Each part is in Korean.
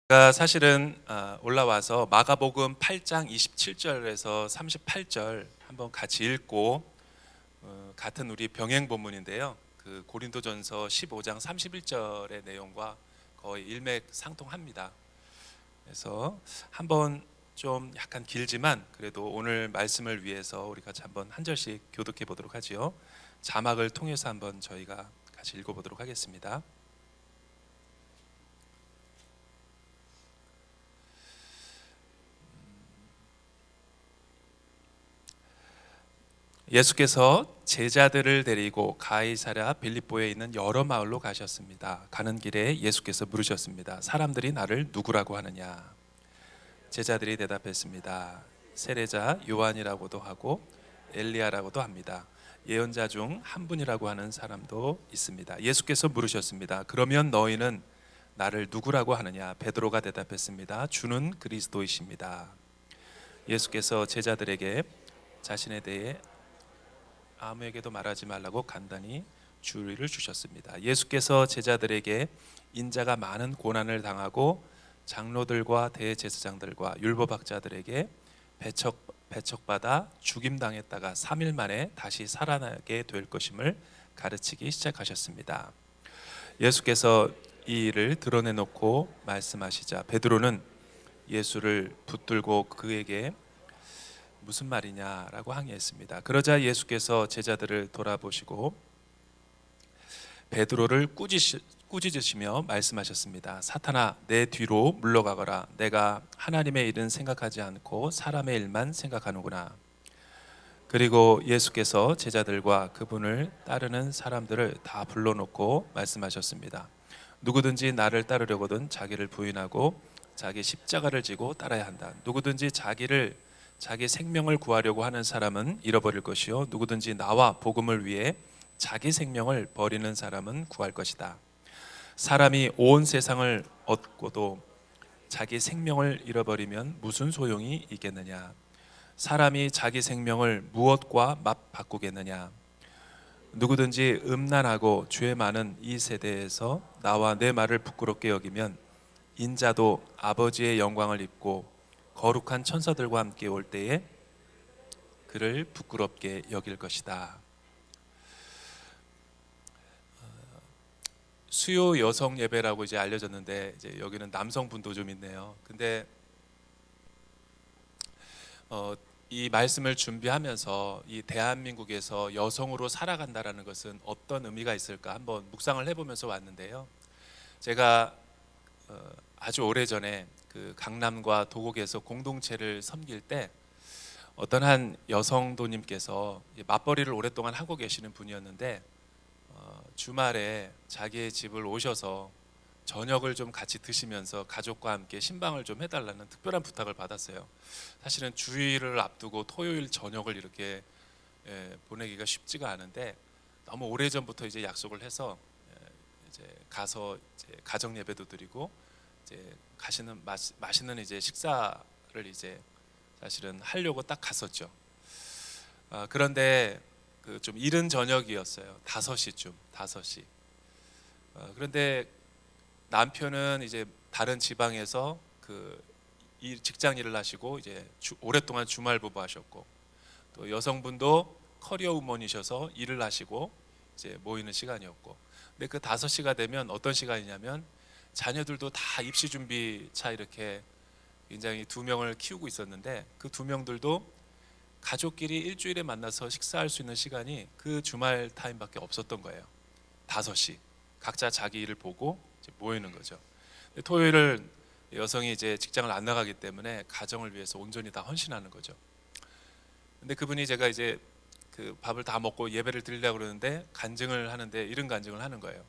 제가 사실은 올라와서 마가복음 8장 27절에서 38절 한번 같이 읽고 같은 우리 병행 본문인데요. 그 고린도전서 15장 31절의 내용과 거의 일맥상통합니다. 그래서 한번 좀 약간 길지만 그래도 오늘 말씀을 위해서 우리 같이 한번 한 절씩 교독해 보도록 하지요. 자막을 통해서 한번 저희가 같이 읽어 보도록 하겠습니다. 예수께서 제자들을 데리고 가이사랴 빌립보에 있는 여러 마을로 가셨습니다. 가는 길에 예수께서 물으셨습니다. 사람들이 나를 누구라고 하느냐? 제자들이 대답했습니다. 세례자 요한이라고도 하고 엘리야라고도 합니다. 예언자 중 한 분이라고 하는 사람도 있습니다. 예수께서 물으셨습니다. 그러면 너희는 나를 누구라고 하느냐? 베드로가 대답했습니다. 주는 그리스도이십니다. 예수께서 제자들에게 자신에 대해 아무에게도 말하지 말라고 간단히 주의를 주셨습니다. 예수께서 제자들에게 인자가 많은 고난을 당하고 장로들과 대제사장들과 율법학자들에게 배척받아 죽임당했다가 3일 만에 다시 살아나게 될 것임을 가르치기 시작하셨습니다. 예수께서 이 일을 드러내놓고 말씀하시자 베드로는 예수를 붙들고 그에게 무슨 말이냐라고 항의했습니다. 그러자 예수께서 제자들을 돌아보시고 베드로를 꾸짖으시며 말씀하셨습니다. 사탄아, 내 뒤로 물러가거라. 내가 하나님의 일은 생각하지 않고 사람의 일만 생각하는구나. 그리고 예수께서 제자들과 그분을 따르는 사람들을 다 불러놓고 말씀하셨습니다. 누구든지 나를 따르려거든 자기를 부인하고 자기 십자가를 지고 따라야 한다. 누구든지 자기 생명을 구하려고 하는 사람은 잃어버릴 것이요 누구든지 나와 복음을 위해 자기 생명을 버리는 사람은 구할 것이다. 사람이 온 세상을 얻고도 자기 생명을 잃어버리면 무슨 소용이 있겠느냐? 사람이 자기 생명을 무엇과 맞바꾸겠느냐? 누구든지 음란하고 죄 많은 이 세대에서 나와 내 말을 부끄럽게 여기면 인자도 아버지의 영광을 입고 거룩한 천사들과 함께 올 때에 그를 부끄럽게 여길 것이다. 수요 여성 예배라고 이제 알려졌는데 이제 여기는 남성분도 좀 있네요. 근데 이 말씀을 준비하면서 이 대한민국에서 여성으로 살아간다라는 것은 어떤 의미가 있을까 한번 묵상을 해보면서 왔는데요. 제가 아주 오래전에 그 강남과 도곡에서 공동체를 섬길 때 어떤 한 여성도님께서 맞벌이를 오랫동안 하고 계시는 분이었는데 주말에 자기의 집을 오셔서 저녁을 좀 같이 드시면서 가족과 함께 신방을 좀 해달라는 특별한 부탁을 받았어요. 사실은 주일을 앞두고 토요일 저녁을 이렇게 보내기가 쉽지가 않은데 너무 오래전부터 이제 약속을 해서 이제 가서 이제 가정 예배도 드리고 이제 맛있는 이제 식사를 이제 사실은 하려고 딱 갔었죠. 그런데 그 좀 이른 저녁이었어요. 5시쯤, 5시. 그런데 남편은 이제 다른 지방에서 그 직장 일을 하시고 이제 오랫동안 주말 부부 하셨고 또 여성분도 커리어 우먼이셔서 일을 하시고 이제 모이는 시간이었고 근데 그 5시가 되면 어떤 시간이냐면 자녀들도 다 입시 준비 차 이렇게 굉장히 2명을 키우고 있었는데 그 2명들도 가족끼리 일주일에 만나서 식사할 수 있는 시간이 그 주말 타임밖에 없었던 거예요. 5시 각자 자기 일을 보고 이제 모이는 거죠. 토요일을 여성이 이제 직장을 안 나가기 때문에 가정을 위해서 온전히 다 헌신하는 거죠. 근데 그분이 제가 이제 그 밥을 다 먹고 예배를 드리려고 그러는데 간증을 하는데 이런 간증을 하는 거예요.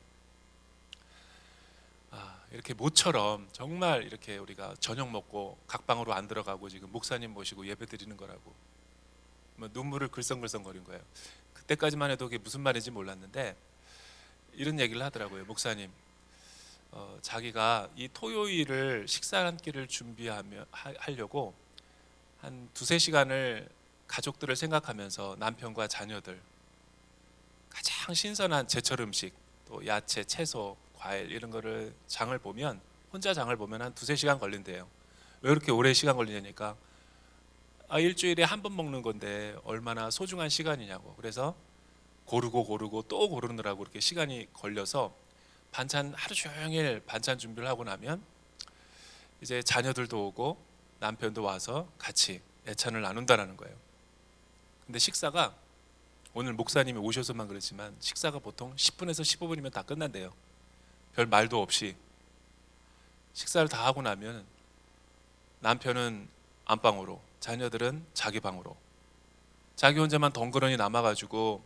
이렇게 모처럼 정말 이렇게 우리가 저녁 먹고 각 방으로 안 들어가고 지금 목사님 모시고 예배 드리는 거라고 눈물을 글썽글썽거린 거예요. 그때까지만 해도 그게 무슨 말인지 몰랐는데 이런 얘기를 하더라고요. 목사님, 자기가 이 토요일을 식사 한 끼를 하려고 한 2-3시간을 가족들을 생각하면서 남편과 자녀들 가장 신선한 제철 음식 또 야채, 채소, 과일 이런 거를 장을 보면 혼자 장을 보면 한 두세 시간 걸린대요. 왜 이렇게 오래 시간 걸리냐니까 일주일에 한 번 먹는 건데 얼마나 소중한 시간이냐고. 그래서 고르고 또 고르느라고 이렇게 시간이 걸려서 반찬 하루 종일 반찬 준비를 하고 나면 이제 자녀들도 오고 남편도 와서 같이 애찬을 나눈다라는 거예요. 근데 식사가 오늘 목사님이 오셔서만 그렇지만 식사가 보통 10분에서 15분이면 다 끝난대요. 별 말도 없이 식사를 다 하고 나면 남편은 안방으로, 자녀들은 자기 방으로, 자기 혼자만 덩그러니 남아가지고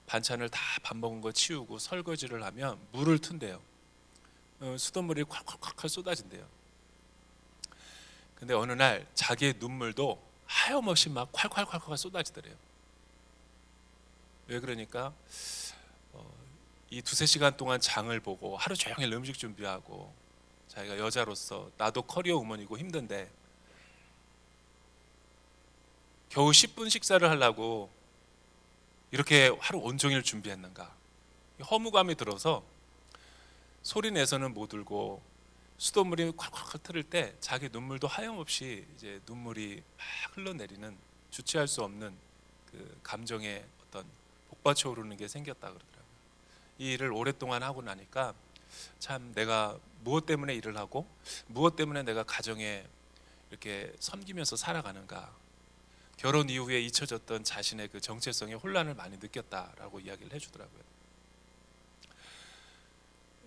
반찬을 다 밥 먹은 거 치우고 설거지를 하면 물을 튼대요. 수돗물이 콸콸콸콸 쏟아진대요. 근데 어느 날 자기의 눈물도 하염없이 막 콸콸콸콸 쏟아지더래요. 왜 그러니까 이 두세 시간 동안 장을 보고 하루 종일 음식 준비하고 자기가 여자로서 나도 커리어 우먼이고 힘든데 겨우 10분 식사를 하려고 이렇게 하루 온종일 준비했는가. 허무감이 들어서 소리 내서는 못 울고 수돗물이 콸콸콸 틀을 때 자기 눈물도 하염없이 이제 눈물이 막 흘러내리는 주체할 수 없는 그 감정의 어떤 복받쳐 오르는 게 생겼다 그러더라고요. 이 일을 오랫동안 하고 나니까 참 내가 무엇 때문에 일을 하고 무엇 때문에 내가 가정에 이렇게 섬기면서 살아가는가. 결혼 이후에 잊혀졌던 자신의 그 정체성의 혼란을 많이 느꼈다라고 이야기를 해주더라고요.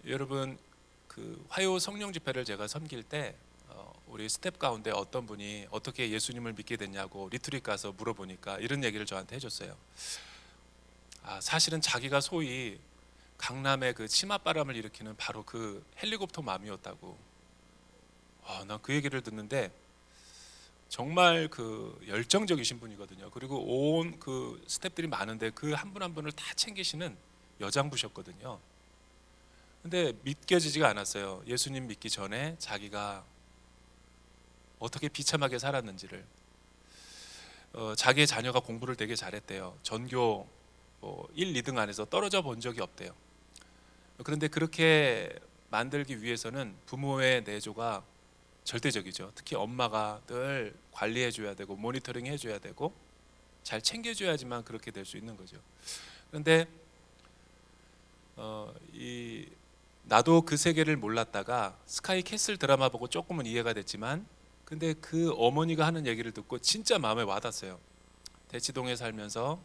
여러분 그 화요 성령 집회를 제가 섬길 때 우리 스텝 가운데 어떤 분이 어떻게 예수님을 믿게 됐냐고 리트릿 가서 물어보니까 이런 얘기를 저한테 해줬어요. 사실은 자기가 소위 강남의 그 치맛바람을 일으키는 바로 그 헬리콥터 맘이었다고. 난 그 얘기를 듣는데 정말 그 열정적이신 분이거든요. 그리고 온 그 스태프들이 많은데 그 한 분 한 분을 다 챙기시는 여장부셨거든요. 근데 믿겨지지가 않았어요. 예수님 믿기 전에 자기가 어떻게 비참하게 살았는지를. 자기의 자녀가 공부를 되게 잘했대요. 전교 1, 2등 안에서 떨어져 본 적이 없대요. 그런데 그렇게 만들기 위해서는 부모의 내조가 절대적이죠. 특히 엄마가 늘 관리해 줘야 되고 모니터링 해 줘야 되고 잘 챙겨 줘야지만 그렇게 될 수 있는 거죠. 그런데 나도 그 세계를 몰랐다가 스카이 캐슬 드라마 보고 조금은 이해가 됐지만 근데 그 어머니가 하는 얘기를 듣고 진짜 마음에 와닿았어요. 대치동에 살면서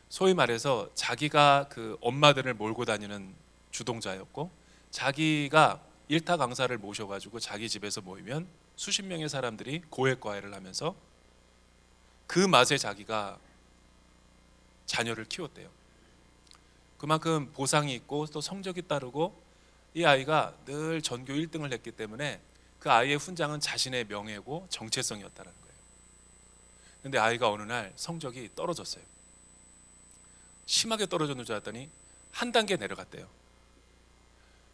소위 말해서 자기가 그 엄마들을 몰고 다니는 주동자였고 자기가 일타 강사를 모셔가지고 자기 집에서 모이면 수십 명의 사람들이 고액과외를 하면서 그 맛에 자기가 자녀를 키웠대요. 그만큼 보상이 있고 또 성적이 따르고 이 아이가 늘 전교 1등을 했기 때문에 그 아이의 훈장은 자신의 명예고 정체성이었다는 거예요. 근데 아이가 어느 날 성적이 떨어졌어요. 심하게 떨어졌는 줄 알았더니 한 단계 내려갔대요.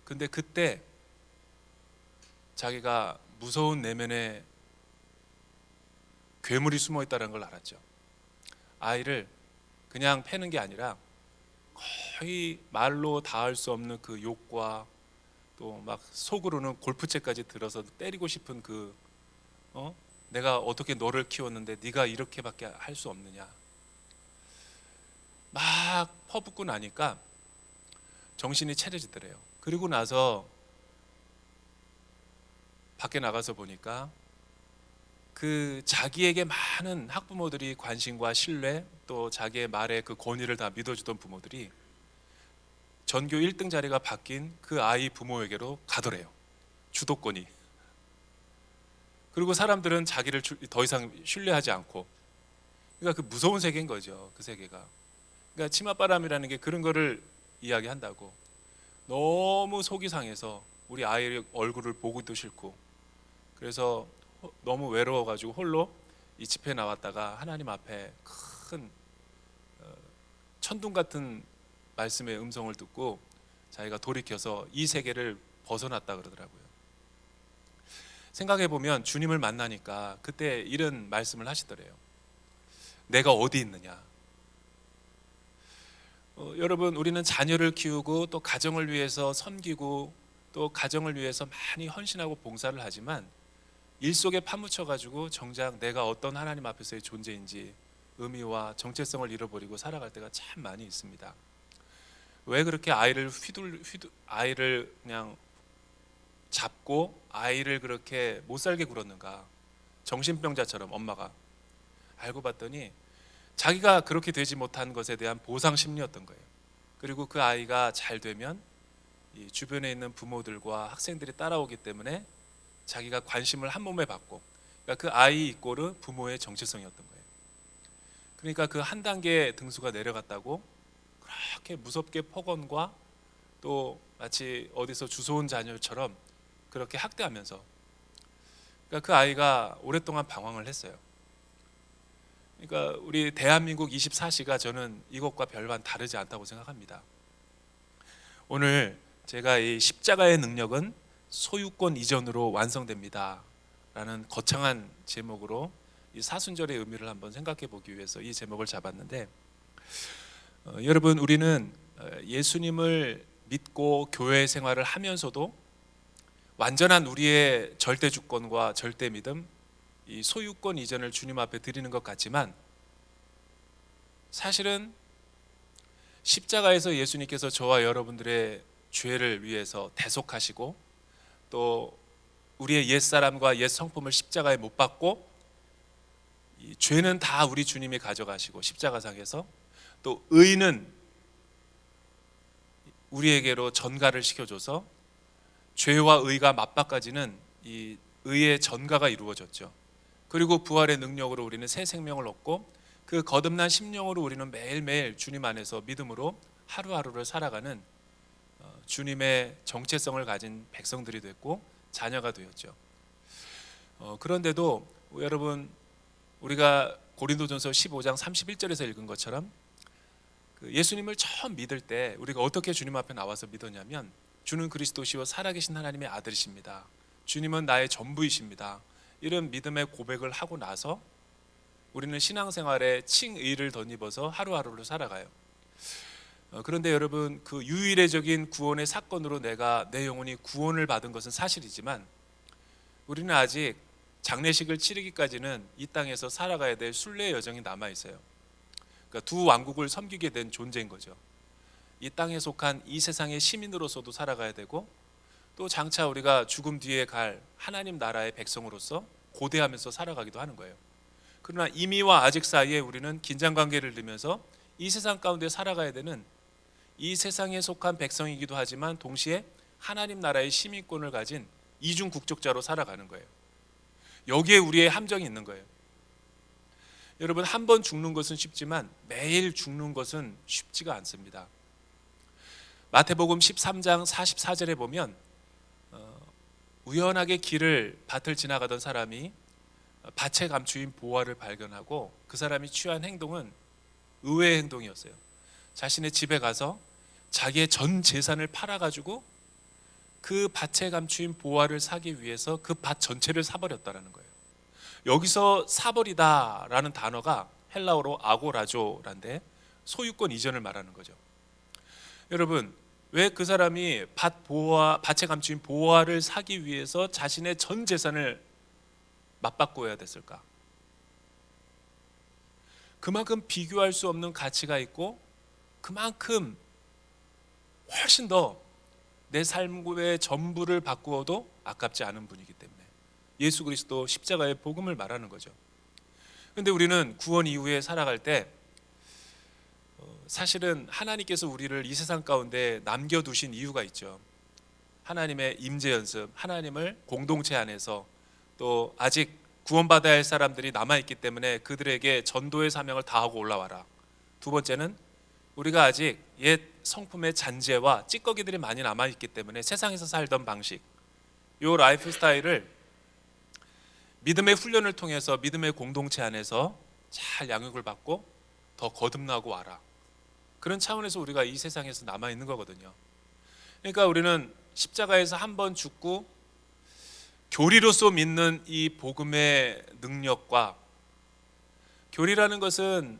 근데 그때 자기가 무서운 내면에 괴물이 숨어 있다는 걸 알았죠. 아이를 그냥 패는 게 아니라 거의 말로 닿을 수 없는 그 욕과 또 막 속으로는 골프채까지 들어서 때리고 싶은 그 내가 어떻게 너를 키웠는데 네가 이렇게밖에 할 수 없느냐 막 퍼붓고 나니까 정신이 차려지더래요. 그리고 나서 밖에 나가서 보니까 그 자기에게 많은 학부모들이 관심과 신뢰 또 자기의 말에 그 권위를 다 믿어주던 부모들이 전교 1등 자리가 바뀐 그 아이 부모에게로 가더래요. 주도권이. 그리고 사람들은 자기를 더 이상 신뢰하지 않고 그러니까 그 무서운 세계인 거죠. 그 세계가. 그러니까 치맛바람이라는 게 그런 거를 이야기한다고. 너무 속이 상해서 우리 아이의 얼굴을 보기도 싫고 그래서 너무 외로워가지고 홀로 이 집회에 나왔다가 하나님 앞에 큰 천둥 같은 말씀의 음성을 듣고 자기가 돌이켜서 이 세계를 벗어났다 그러더라고요. 생각해보면 주님을 만나니까 그때 이런 말씀을 하시더래요. 내가 어디 있느냐. 여러분 우리는 자녀를 키우고 또 가정을 위해서 섬기고 또 가정을 위해서 많이 헌신하고 봉사를 하지만 일 속에 파묻혀 가지고 정작 내가 어떤 하나님 앞에서의 존재인지 의미와 정체성을 잃어버리고 살아갈 때가 참 많이 있습니다. 왜 그렇게 아이를 그냥 잡고 아이를 그렇게 못 살게 굴었는가? 정신병자처럼 엄마가. 알고 봤더니 자기가 그렇게 되지 못한 것에 대한 보상 심리였던 거예요. 그리고 그 아이가 잘 되면 이 주변에 있는 부모들과 학생들이 따라오기 때문에 자기가 관심을 한 몸에 받고, 그러니까 그 아이 이꼴은 부모의 정체성이었던 거예요. 그러니까 그 한 단계 등수가 내려갔다고 그렇게 무섭게 폭언과 또 마치 어디서 주워온 자녀처럼 그렇게 학대하면서, 그러니까 그 아이가 오랫동안 방황을 했어요. 그러니까 우리 대한민국 24시가 저는 이것과 별반 다르지 않다고 생각합니다. 오늘 제가 이 십자가의 능력은 소유권 이전으로 완성됩니다 라는 거창한 제목으로 이 사순절의 의미를 한번 생각해 보기 위해서 이 제목을 잡았는데, 여러분, 우리는 예수님을 믿고 교회 생활을 하면서도 완전한 우리의 절대 주권과 절대 믿음, 이 소유권 이전을 주님 앞에 드리는 것 같지만, 사실은 십자가에서 예수님께서 저와 여러분들의 죄를 위해서 대속하시고 또 우리의 옛사람과 옛 성품을 십자가에 못 박고, 이 죄는 다 우리 주님이 가져가시고 십자가상에서, 또 의는 우리에게로 전가를 시켜줘서 죄와 의가 맞바꿔지는 이 의의 전가가 이루어졌죠. 그리고 부활의 능력으로 우리는 새 생명을 얻고, 그 거듭난 심령으로 우리는 매일매일 주님 안에서 믿음으로 하루하루를 살아가는 주님의 정체성을 가진 백성들이 됐고 자녀가 되었죠. 그런데도 여러분, 우리가 고린도전서 15장 31절에서 읽은 것처럼 그 예수님을 처음 믿을 때 우리가 어떻게 주님 앞에 나와서 믿었냐면, 주는 그리스도시요 살아계신 하나님의 아들이십니다, 주님은 나의 전부이십니다, 이런 믿음의 고백을 하고 나서 우리는 신앙생활에 칭의를 덧입어서 하루하루를 살아가요. 그런데 여러분, 그 유일의적인 구원의 사건으로 내 영혼이 구원을 받은 것은 사실이지만, 우리는 아직 장례식을 치르기까지는 이 땅에서 살아가야 될 순례의 여정이 남아 있어요. 그러니까 두 왕국을 섬기게 된 존재인 거죠. 이 땅에 속한 이 세상의 시민으로서도 살아가야 되고, 또 장차 우리가 죽음 뒤에 갈 하나님 나라의 백성으로서 고대하면서 살아가기도 하는 거예요. 그러나 이미와 아직 사이에 우리는 긴장관계를 넣으면서 이 세상 가운데 살아가야 되는 이 세상에 속한 백성이기도 하지만 동시에 하나님 나라의 시민권을 가진 이중 국적자로 살아가는 거예요. 여기에 우리의 함정이 있는 거예요. 여러분, 한 번 죽는 것은 쉽지만 매일 죽는 것은 쉽지가 않습니다. 마태복음 13장 44절에 보면 우연하게 밭을 지나가던 사람이 밭에 감추인 보화를 발견하고, 그 사람이 취한 행동은 의외의 행동이었어요. 자신의 집에 가서 자기의 전 재산을 팔아가지고 그 밭에 감추인 보화를 사기 위해서 그 밭 전체를 사버렸다는 거예요. 여기서 사버리다라는 단어가 헬라어로 아고라조란데 소유권 이전을 말하는 거죠. 여러분, 왜 그 사람이 밭에 감추인 보화를 사기 위해서 자신의 전 재산을 맞바꿔야 됐을까? 그만큼 비교할 수 없는 가치가 있고, 그만큼 훨씬 더 내 삶의 전부를 바꾸어도 아깝지 않은 분이기 때문에 예수 그리스도 십자가의 복음을 말하는 거죠. 그런데 우리는 구원 이후에 살아갈 때 사실은 하나님께서 우리를 이 세상 가운데 남겨두신 이유가 있죠. 하나님의 임재 연습, 하나님을 공동체 안에서, 또 아직 구원받아야 할 사람들이 남아있기 때문에 그들에게 전도의 사명을 다하고 올라와라. 두 번째는 우리가 아직 옛 성품의 잔재와 찌꺼기들이 많이 남아있기 때문에 세상에서 살던 방식, 이 라이프 스타일을 믿음의 훈련을 통해서 믿음의 공동체 안에서 잘 양육을 받고 더 거듭나고 와라. 그런 차원에서 우리가 이 세상에서 남아있는 거거든요. 그러니까 우리는 십자가에서 한 번 죽고 교리로서 믿는 이 복음의 능력과, 교리라는 것은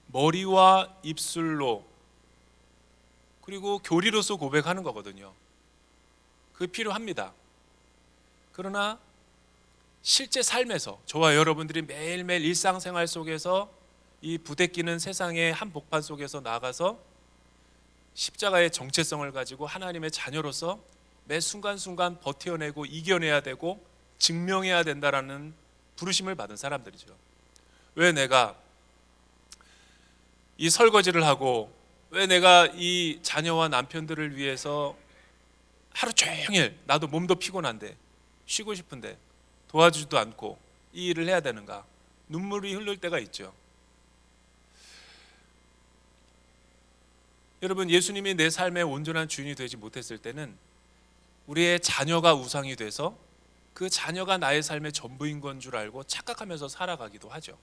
머리와 입술로, 그리고 교리로서 고백하는 거거든요. 그게 필요합니다. 그러나 실제 삶에서 저와 여러분들이 매일매일 일상생활 속에서 이 부대끼는 세상의 한복판 속에서 나가서 십자가의 정체성을 가지고 하나님의 자녀로서 매 순간순간 버텨내고 이겨내야 되고 증명해야 된다라는 부르심을 받은 사람들이죠. 왜 내가 이 설거지를 하고, 왜 내가 이 자녀와 남편들을 위해서 하루 종일, 나도 몸도 피곤한데 쉬고 싶은데 도와주지도 않고 이 일을 해야 되는가? 눈물이 흐를 때가 있죠. 여러분, 예수님이 내 삶의 온전한 주인이 되지 못했을 때는 우리의 자녀가 우상이 돼서 그 자녀가 나의 삶의 전부인 건 줄 알고 착각하면서 살아가기도 하죠.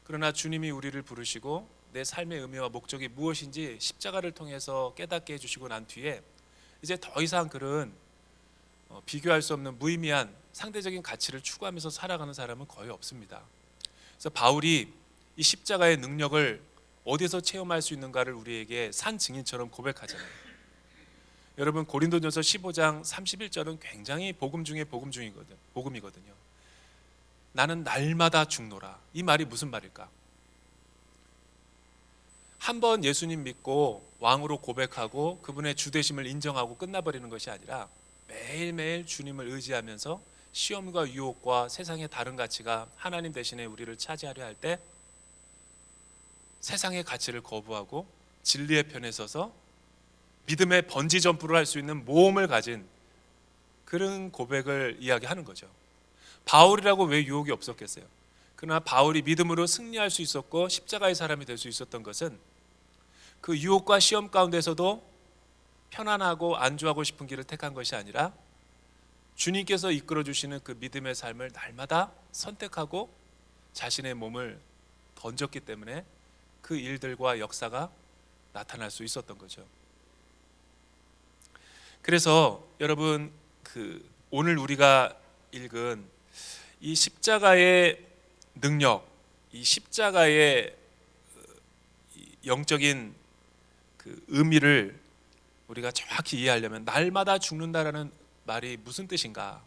그러나 주님이 우리를 부르시고 내 삶의 의미와 목적이 무엇인지 십자가를 통해서 깨닫게 해주시고 난 뒤에 이제 더 이상 그런 비교할 수 없는 무의미한 상대적인 가치를 추구하면서 살아가는 사람은 거의 없습니다. 그래서 바울이 이 십자가의 능력을 어디서 체험할 수 있는가를 우리에게 산 증인처럼 고백하잖아요. 여러분, 고린도전서 15장 31절은 굉장히 복음 중에 복음이거든요. 나는 날마다 죽노라. 이 말이 무슨 말일까? 한번 예수님 믿고 왕으로 고백하고 그분의 주되심을 인정하고 끝나버리는 것이 아니라 매일매일 주님을 의지하면서 시험과 유혹과 세상의 다른 가치가 하나님 대신에 우리를 차지하려 할 때 세상의 가치를 거부하고 진리의 편에 서서 믿음의 번지 점프를 할 수 있는 모험을 가진 그런 고백을 이야기하는 거죠. 바울이라고 왜 유혹이 없었겠어요? 그러나 바울이 믿음으로 승리할 수 있었고 십자가의 사람이 될 수 있었던 것은 그 유혹과 시험 가운데서도 편안하고 안주하고 싶은 길을 택한 것이 아니라 주님께서 이끌어 주시는 그 믿음의 삶을 날마다 선택하고 자신의 몸을 던졌기 때문에 그 일들과 역사가 나타날 수 있었던 거죠. 그래서 여러분, 오늘 우리가 읽은 이 십자가의 능력, 이 십자가의 영적인 의미를 우리가 정확히 이해하려면 날마다 죽는다라는 말이 무슨 뜻인가,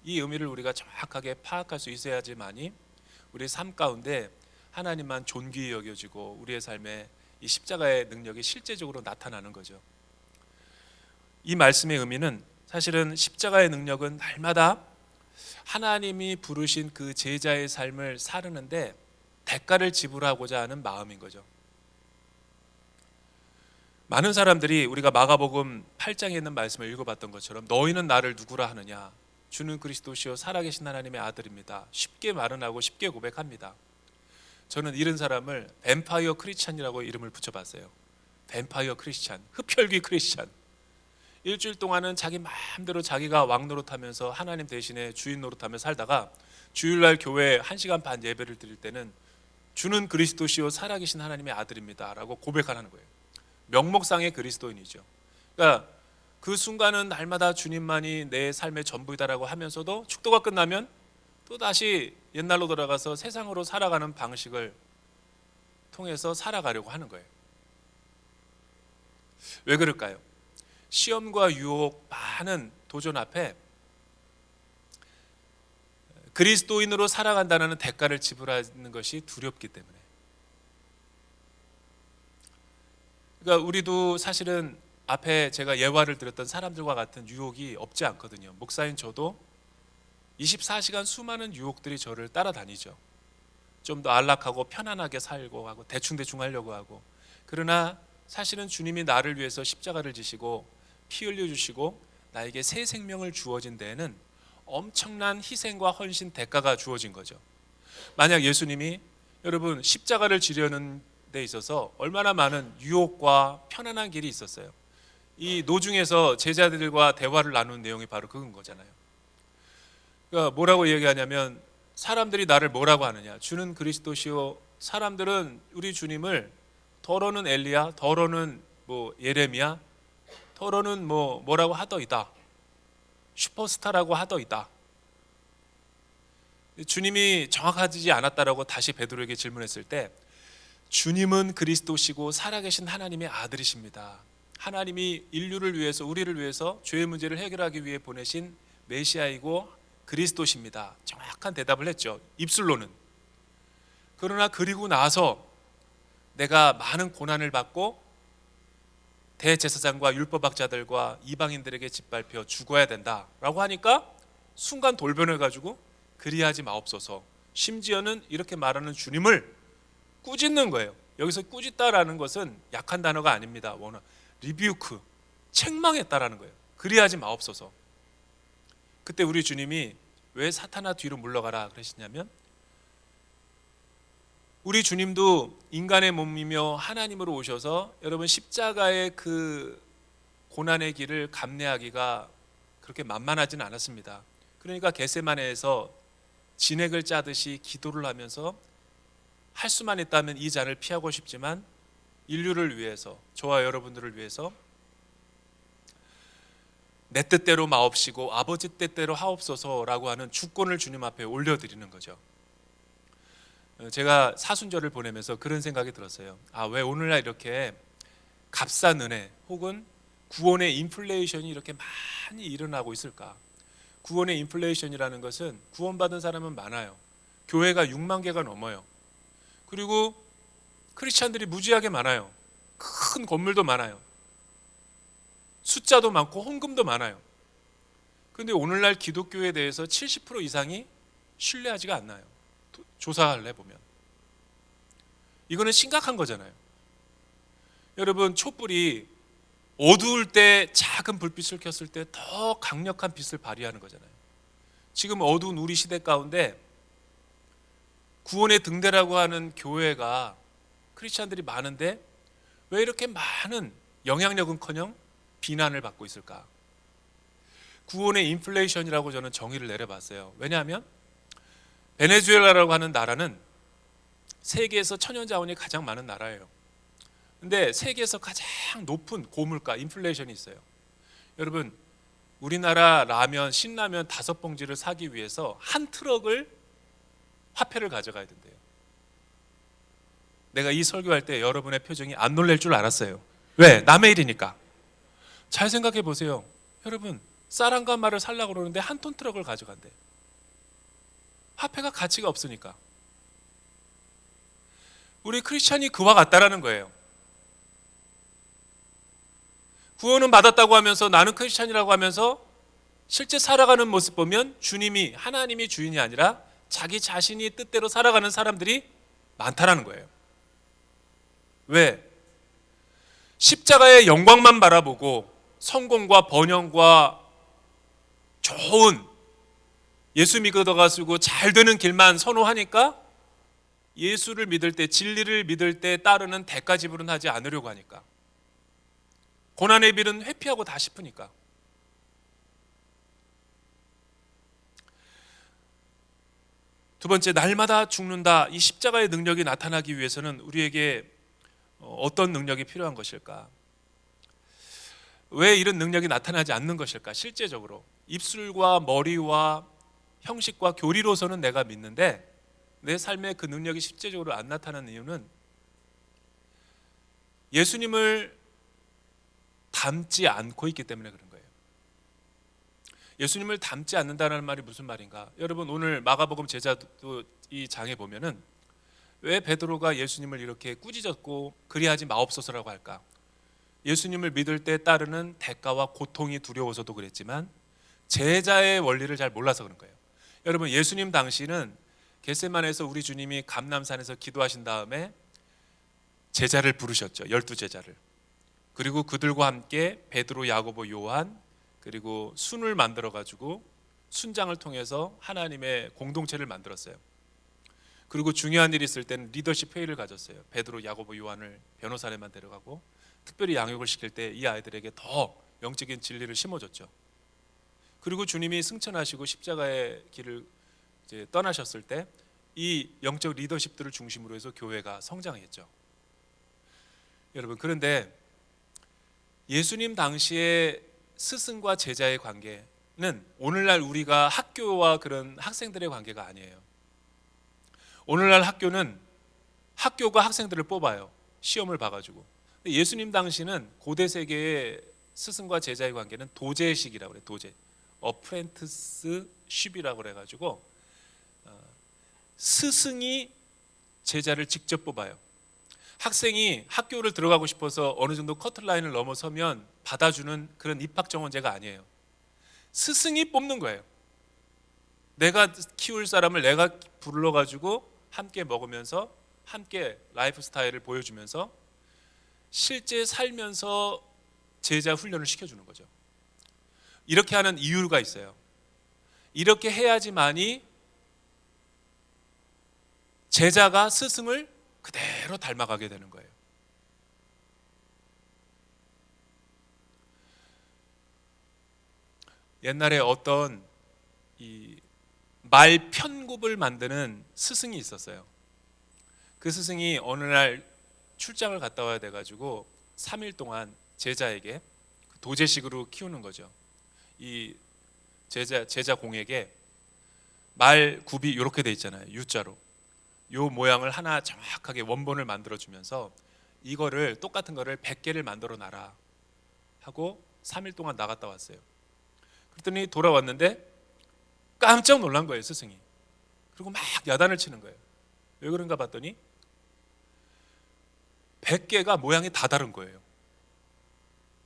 이 의미를 우리가 정확하게 파악할 수 있어야지만이 우리의 삶 가운데 하나님만 존귀히 여겨지고 우리의 삶에 이 십자가의 능력이 실제적으로 나타나는 거죠. 이 말씀의 의미는 사실은 십자가의 능력은 날마다 하나님이 부르신 그 제자의 삶을 사르는데 대가를 지불하고자 하는 마음인 거죠. 많은 사람들이 우리가 마가복음 8장에 있는 말씀을 읽어봤던 것처럼 너희는 나를 누구라 하느냐, 주는 그리스도시요 살아계신 하나님의 아들입니다. 쉽게 말은 하고 쉽게 고백합니다. 저는 이런 사람을 뱀파이어 크리스찬이라고 이름을 붙여봤어요. 뱀파이어 크리스찬, 흡혈귀 크리스찬. 일주일 동안은 자기 마음대로 자기가 왕 노릇하면서 하나님 대신에 주인 노릇하며 살다가 주일날 교회에 1시간 반 예배를 드릴 때는 주는 그리스도시요 살아계신 하나님의 아들입니다 라고 고백하는 거예요. 명목상의 그리스도인이죠. 그러니까 그 순간은 날마다 주님만이 내 삶의 전부이다라고 하면서도 축도가 끝나면 또 다시 옛날로 돌아가서 세상으로 살아가는 방식을 통해서 살아가려고 하는 거예요. 왜 그럴까요? 시험과 유혹, 많은 도전 앞에 그리스도인으로 살아간다는 대가를 지불하는 것이 두렵기 때문에. 그러니까 우리도 사실은 앞에 제가 예화를 드렸던 사람들과 같은 유혹이 없지 않거든요. 목사인 저도 24시간 수많은 유혹들이 저를 따라다니죠. 좀 더 안락하고 편안하게 살고 하고 대충 하려고 하고. 그러나 사실은 주님이 나를 위해서 십자가를 지시고 피 흘려주시고 나에게 새 생명을 주어진 데에는 엄청난 희생과 헌신, 대가가 주어진 거죠. 만약 예수님이 여러분 십자가를 지려는 데 있어서 얼마나 많은 유혹과 편안한 길이 있었어요. 이 노중에서 제자들과 대화를 나누는 내용이 바로 그건 거잖아요. 그러니까 뭐라고 얘기하냐면 사람들이 나를 뭐라고 하느냐, 주는 그리스도시요, 사람들은 우리 주님을 더러는 엘리야, 더러는 뭐 예레미야, 더러는 뭐라고 하더이다, 슈퍼스타라고 하더이다. 주님이 정확하지 않았다라고 다시 베드로에게 질문했을 때 주님은 그리스도시고 살아계신 하나님의 아들이십니다. 하나님이 인류를 위해서, 우리를 위해서 죄의 문제를 해결하기 위해 보내신 메시아이고 그리스도십니다. 정확한 대답을 했죠, 입술로는. 그러나 그리고 나서 내가 많은 고난을 받고 대제사장과 율법학자들과 이방인들에게 짓밟혀 죽어야 된다라고 하니까 순간 돌변해가지고 그리하지 마옵소서, 심지어는 이렇게 말하는 주님을 꾸짖는 거예요. 여기서 꾸짖다라는 것은 약한 단어가 아닙니다. 리뷰크, 책망했다라는 거예요. 그리하지 마옵소서. 그때 우리 주님이 왜 사탄아 뒤로 물러가라 그러시냐면, 우리 주님도 인간의 몸이며 하나님으로 오셔서 여러분 십자가의 그 고난의 길을 감내하기가 그렇게 만만하진 않았습니다. 그러니까 겟세마네에서 진액을 짜듯이 기도를 하면서 할 수만 있다면 이 잔을 피하고 싶지만 인류를 위해서, 저와 여러분들을 위해서 내 뜻대로 마옵시고 아버지 뜻대로 하옵소서라고 하는 주권을 주님 앞에 올려드리는 거죠. 제가 사순절을 보내면서 그런 생각이 들었어요. 왜 오늘날 이렇게 값싼 은혜 혹은 구원의 인플레이션이 이렇게 많이 일어나고 있을까? 구원의 인플레이션이라는 것은 구원받은 사람은 많아요. 교회가 6만 개가 넘어요. 그리고 크리스찬들이 무지하게 많아요. 큰 건물도 많아요. 숫자도 많고 헌금도 많아요. 그런데 오늘날 기독교에 대해서 70% 이상이 신뢰하지가 않나요? 조사를 해보면 이거는 심각한 거잖아요. 여러분, 촛불이 어두울 때 작은 불빛을 켰을 때 더 강력한 빛을 발휘하는 거잖아요. 지금 어두운 우리 시대 가운데 구원의 등대라고 하는 교회가, 크리스찬들이 많은데 왜 이렇게 많은 영향력은커녕 비난을 받고 있을까? 구원의 인플레이션이라고 저는 정의를 내려봤어요. 왜냐하면 베네수엘라라고 하는 나라는 세계에서 천연자원이 가장 많은 나라예요. 근데 세계에서 가장 높은 고물가, 인플레이션이 있어요. 여러분, 우리나라 라면, 신라면 5봉지를 사기 위해서 한 트럭을 화폐를 가져가야 된대요. 내가 이 설교할 때 여러분의 표정이 안 놀랄 줄 알았어요. 왜? 남의 일이니까. 잘 생각해 보세요. 여러분, 쌀1가마를 살려고 그러는데 한 톤 트럭을 가져간대. 화폐가 가치가 없으니까. 우리 크리스찬이 그와 같다라는 거예요. 구원은 받았다고 하면서 나는 크리스찬이라고 하면서 실제 살아가는 모습 보면 주님이, 하나님이 주인이 아니라 자기 자신이 뜻대로 살아가는 사람들이 많다라는 거예요. 왜? 십자가의 영광만 바라보고 성공과 번영과 좋은 예수 믿어가지고 잘 되는 길만 선호하니까 예수를 믿을 때, 진리를 믿을 때 따르는 대가 지불은 하지 않으려고 하니까, 고난의 빌은 회피하고 다 싶으니까. 두 번째, 날마다 죽는다. 이 십자가의 능력이 나타나기 위해서는 우리에게 어떤 능력이 필요한 것일까? 왜 이런 능력이 나타나지 않는 것일까? 실제적으로 입술과 머리와 형식과 교리로서는 내가 믿는데 내 삶에 그 능력이 실제적으로 안 나타나는 이유는 예수님을 닮지 않고 있기 때문에 그런 거예요. 예수님을 닮지 않는다는 말이 무슨 말인가? 여러분, 오늘 마가복음 제자도 이 장에 보면은 왜 베드로가 예수님을 이렇게 꾸짖었고 그리하지 마옵소서라고 할까? 예수님을 믿을 때 따르는 대가와 고통이 두려워서도 그랬지만 제자의 원리를 잘 몰라서 그런 거예요. 여러분, 예수님 당시는 겟세마네에서 우리 주님이 감람산에서 기도하신 다음에 제자를 부르셨죠. 12제자를. 그리고 그들과 함께 베드로, 야고보, 요한, 그리고 순을 만들어 가지고 순장을 통해서 하나님의 공동체를 만들었어요. 그리고 중요한 일이 있을 때는 리더십 회의를 가졌어요. 베드로, 야고보, 요한을 변호사에만 데려가고 특별히 양육을 시킬 때 이 아이들에게 더 영적인 진리를 심어줬죠. 그리고 주님이 승천하시고 십자가의 길을 이제 떠나셨을 때 이 영적 리더십들을 중심으로 해서 교회가 성장했죠. 여러분, 그런데 예수님 당시의 스승과 제자의 관계는 오늘날 우리가 학교와 그런 학생들의 관계가 아니에요. 오늘날 학교는 학교가 학생들을 뽑아요. 시험을 봐가지고. 근데 예수님 당시는 고대 세계의 스승과 제자의 관계는 도제식이라고 그래요. 도제. 어프렌티스십이라고 그래가지고 스승이 제자를 직접 뽑아요. 학생이 학교를 들어가고 싶어서 어느 정도 커트라인을 넘어서면 받아주는 그런 입학 정원제가 아니에요. 스승이 뽑는 거예요. 내가 키울 사람을 내가 불러가지고 함께 먹으면서 함께 라이프 스타일을 보여주면서 실제 살면서 제자 훈련을 시켜주는 거죠. 이렇게 하는 이유가 있어요. 이렇게 해야지만이 제자가 스승을 그대로 닮아가게 되는 거예요. 옛날에 어떤 이 말 편굽을 만드는 스승이 있었어요. 그 스승이 어느 날 출장을 갔다 와야 돼가지고 3일 동안 제자에게 도제식으로 키우는 거죠. 이 제자 공에게 말 굽이 이렇게 돼 있잖아요. U자로. 요 모양을 하나 정확하게 원본을 만들어 주면서 이거를 똑같은 거를 100개를 만들어 놔라 하고 3일 동안 나갔다 왔어요. 그랬더니 돌아왔는데 깜짝 놀란 거예요, 스승이. 그리고 막 야단을 치는 거예요. 왜 그런가 봤더니 100개가 모양이 다 다른 거예요.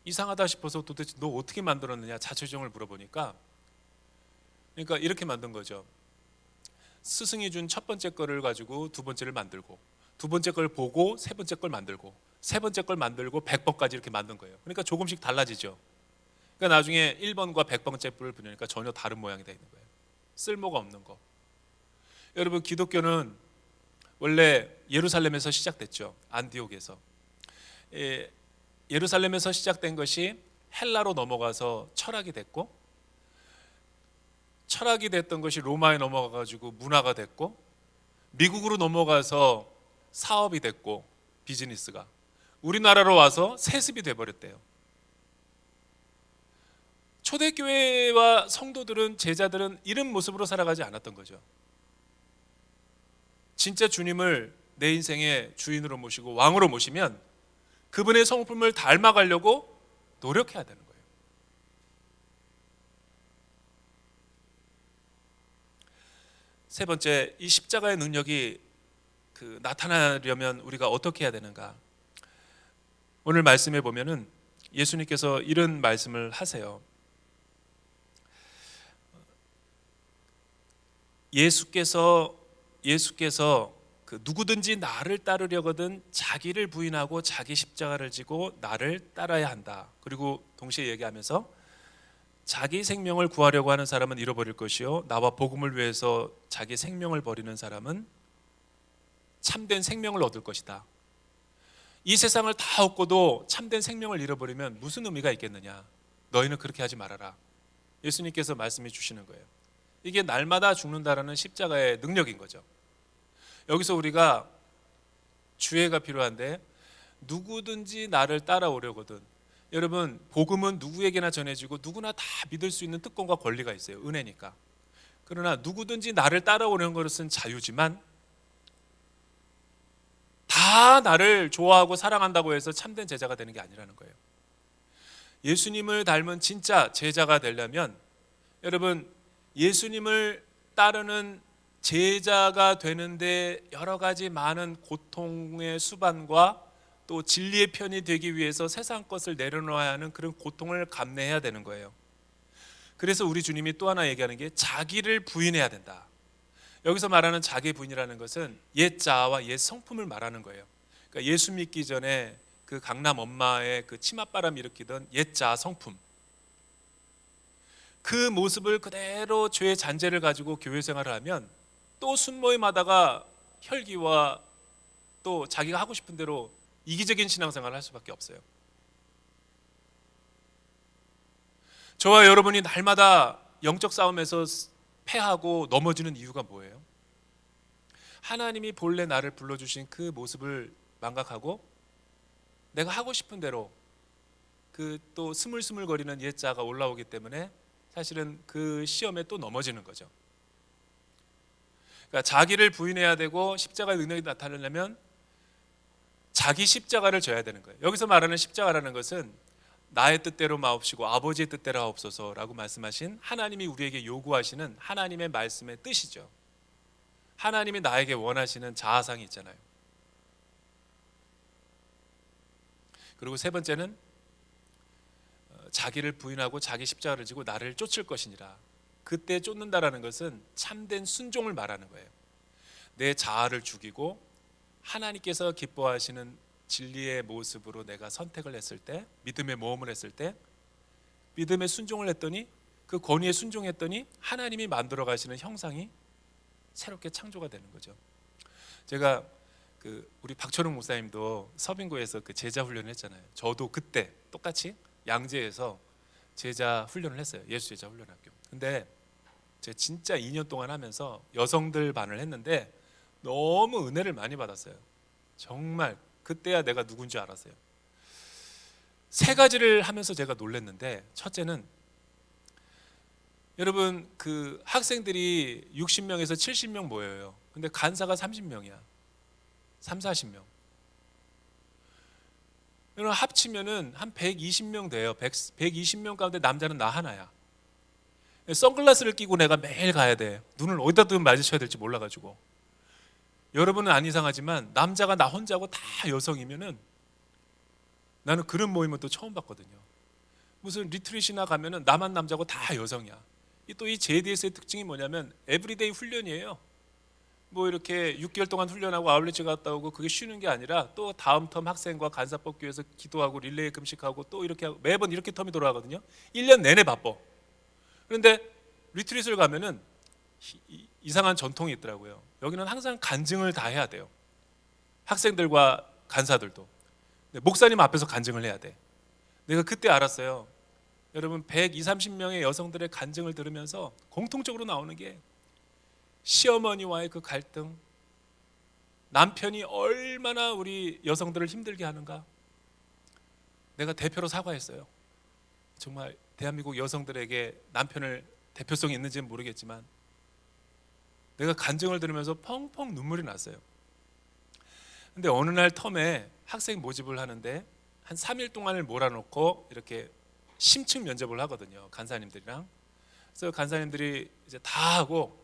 이상하다 싶어서 도대체 너 어떻게 만들었느냐 자초지종을 물어보니까, 그러니까 이렇게 만든 거죠. 스승이 준 첫 번째 거를 가지고 두 번째를 만들고, 두 번째 걸 보고 세 번째 걸 만들고, 세 번째 걸 만들고 100번까지 이렇게 만든 거예요. 그러니까 조금씩 달라지죠. 그러니까 나중에 1번과 100번째 뿔을 보니까 전혀 다른 모양이 되어 있는 거예요. 쓸모가 없는 거. 여러분, 기독교는 원래 예루살렘에서 시작됐죠. 안디옥에서. 예루살렘에서 시작된 것이 헬라로 넘어가서 철학이 됐고, 철학이 됐던 것이 로마에 넘어가가지고 문화가 됐고, 미국으로 넘어가서 사업이 됐고, 비즈니스가 우리나라로 와서 세습이 돼버렸대요. 초대교회와 성도들은, 제자들은 이런 모습으로 살아가지 않았던 거죠. 진짜 주님을 내 인생의 주인으로 모시고 왕으로 모시면 그분의 성품을 닮아가려고 노력해야 되는 거예요. 세 번째, 이 십자가의 능력이 나타나려면 우리가 어떻게 해야 되는가? 오늘 말씀에 보면은 예수님께서 이런 말씀을 하세요. 예수께서 누구든지 나를 따르려거든 자기를 부인하고 자기 십자가를 지고 나를 따라야 한다. 그리고 동시에 얘기하면서 자기 생명을 구하려고 하는 사람은 잃어버릴 것이요, 나와 복음을 위해서 자기 생명을 버리는 사람은 참된 생명을 얻을 것이다. 이 세상을 다 얻고도 참된 생명을 잃어버리면 무슨 의미가 있겠느냐? 너희는 그렇게 하지 말아라. 예수님께서 말씀해 주시는 거예요. 이게 날마다 죽는다라는 십자가의 능력인 거죠. 여기서 우리가 주의가 필요한데, 누구든지 나를 따라오려거든. 여러분, 복음은 누구에게나 전해지고 누구나 다 믿을 수 있는 특권과 권리가 있어요. 은혜니까. 그러나 누구든지 나를 따라오려는 것은 자유지만, 다 나를 좋아하고 사랑한다고 해서 참된 제자가 되는 게 아니라는 거예요. 예수님을 닮은 진짜 제자가 되려면, 여러분, 예수님을 따르는 제자가 되는데 여러 가지 많은 고통의 수반과 또 진리의 편이 되기 위해서 세상 것을 내려놓아야 하는 그런 고통을 감내해야 되는 거예요. 그래서 우리 주님이 또 하나 얘기하는 게 자기를 부인해야 된다. 여기서 말하는 자기 부인이라는 것은 옛 자아와 옛 성품을 말하는 거예요. 그러니까 예수 믿기 전에 그 강남 엄마의 그 치맛바람 일으키던 옛 자아 성품, 그 모습을 그대로 죄의 잔재를 가지고 교회 생활을 하면 또 순모임하다가 혈기와 또 자기가 하고 싶은 대로 이기적인 신앙생활을 할 수밖에 없어요. 저와 여러분이 날마다 영적 싸움에서 패하고 넘어지는 이유가 뭐예요? 하나님이 본래 나를 불러주신 그 모습을 망각하고 내가 하고 싶은 대로 그 또 스물스물거리는 옛 자아가 올라오기 때문에 사실은 그 시험에 또 넘어지는 거죠. 그러니까 자기를 부인해야 되고 십자가의 능력이 나타나려면 자기 십자가를 져야 되는 거예요. 여기서 말하는 십자가라는 것은 나의 뜻대로 마옵시고 아버지의 뜻대로 하옵소서라고 말씀하신 하나님이 우리에게 요구하시는 하나님의 말씀의 뜻이죠. 하나님이 나에게 원하시는 자아상이 있잖아요. 그리고 세 번째는 자기를 부인하고 자기 십자가를 지고 나를 쫓을 것이니라. 그때 쫓는다라는 것은 참된 순종을 말하는 거예요. 내 자아를 죽이고 하나님께서 기뻐하시는 진리의 모습으로 내가 선택을 했을 때, 믿음의 모험을 했을 때, 믿음의 순종을 했더니, 그 권위에 순종했더니 하나님이 만들어 가시는 형상이 새롭게 창조가 되는 거죠. 제가 우리 박철웅 목사님도 서빙고에서 그 제자 훈련을 했잖아요. 저도 그때 똑같이 양재에서 제자 훈련을 했어요. 예수 제자 훈련학교. 근데 제가 진짜 2년 동안 하면서 여성들 반을 했는데 너무 은혜를 많이 받았어요. 정말 그때야 내가 누군지 알았어요. 세 가지를 하면서 제가 놀랐는데, 첫째는 여러분 그 학생들이 60명에서 70명 모여요. 근데 간사가 30명이야. 3, 40명. 여러분 합치면은 한 120명 돼요. 120명 가운데 남자는 나 하나야. 선글라스를 끼고 내가 매일 가야 돼. 눈을 어디다 두면 마주쳐야 될지 몰라가지고. 여러분은 안 이상하지만 남자가 나 혼자고 다 여성이면은, 나는 그런 모임은 또 처음 봤거든요. 무슨 리트릿이나 가면은 나만 남자고 다 여성이야. 또 이 JDS의 특징이 뭐냐면 에브리데이 훈련이에요. 뭐 이렇게 6개월 동안 훈련하고 아울렛에 갔다 오고 그게 쉬는 게 아니라 또 다음 텀 학생과 간사 뽑기 위해서 기도하고 릴레이 금식하고 또 이렇게 하고 매번 이렇게 텀이 돌아가거든요. 1년 내내 바빠. 그런데 리트릿을 가면은 이상한 전통이 있더라고요. 여기는 항상 간증을 다 해야 돼요. 학생들과 간사들도. 목사님 앞에서 간증을 해야 돼. 내가 그때 알았어요. 여러분 120, 30명의 여성들의 간증을 들으면서 공통적으로 나오는 게 시어머니와의 그 갈등, 남편이 얼마나 우리 여성들을 힘들게 하는가. 내가 대표로 사과했어요. 정말 대한민국 여성들에게 남편을 대표성이 있는지는 모르겠지만 내가 간증을 들으면서 펑펑 눈물이 났어요. 근데 어느 날 텀에 학생 모집을 하는데 한 3일 동안을 몰아놓고 이렇게 심층 면접을 하거든요. 간사님들이랑. 그래서 간사님들이 이제 다 하고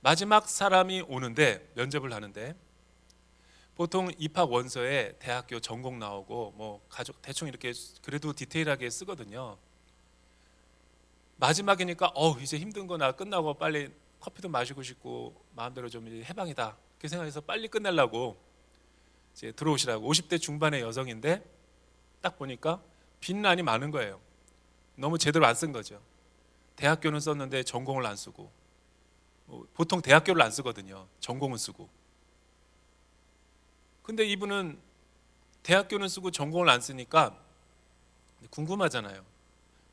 마지막 사람이 오는데, 면접을 하는데 보통 입학 원서에 대학교 전공 나오고 뭐 가족 대충 이렇게 그래도 디테일하게 쓰거든요. 마지막이니까 이제 힘든 거 나 끝나고 빨리 커피도 마시고 싶고 마음대로 좀 해방이다 그렇게 생각해서 빨리 끝내려고 이제 들어오시라고. 50대 중반의 여성인데 딱 보니까 빈란이 많은 거예요. 너무 제대로 안 쓴 거죠. 대학교는 썼는데 전공을 안 쓰고, 보통 대학교를 안 쓰거든요. 전공은 쓰고. 근데 이분은 대학교는 쓰고 전공을 안 쓰니까 궁금하잖아요.